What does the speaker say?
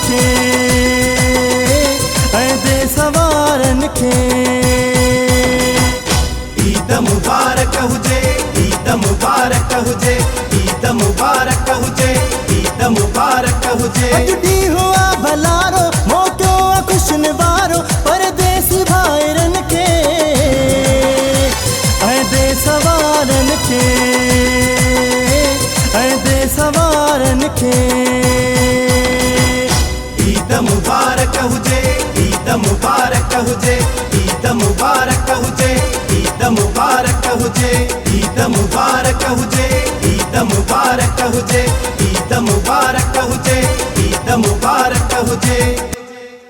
खे ऐं देस वारनि खे। ईद मुबारक हुजे, ईद मुबारक हुजे, ईद मुबारक हुजे, ईद मुबारक हुजे। अॼु ॾींहुं आ भलारो, मौक़ो आ खुशन वारो परदेसी भाइरनि खे ऐं देस वारनि खे, ऐं देस वारनि खे। ईद मुबारक हुजे, ईद मुबारक हुजे, ईद मुबारक हुजे, ईद मुबारक हुजे, ईद मुबारक हुजे, ईद मुबारक हुजे, ईद मुबारक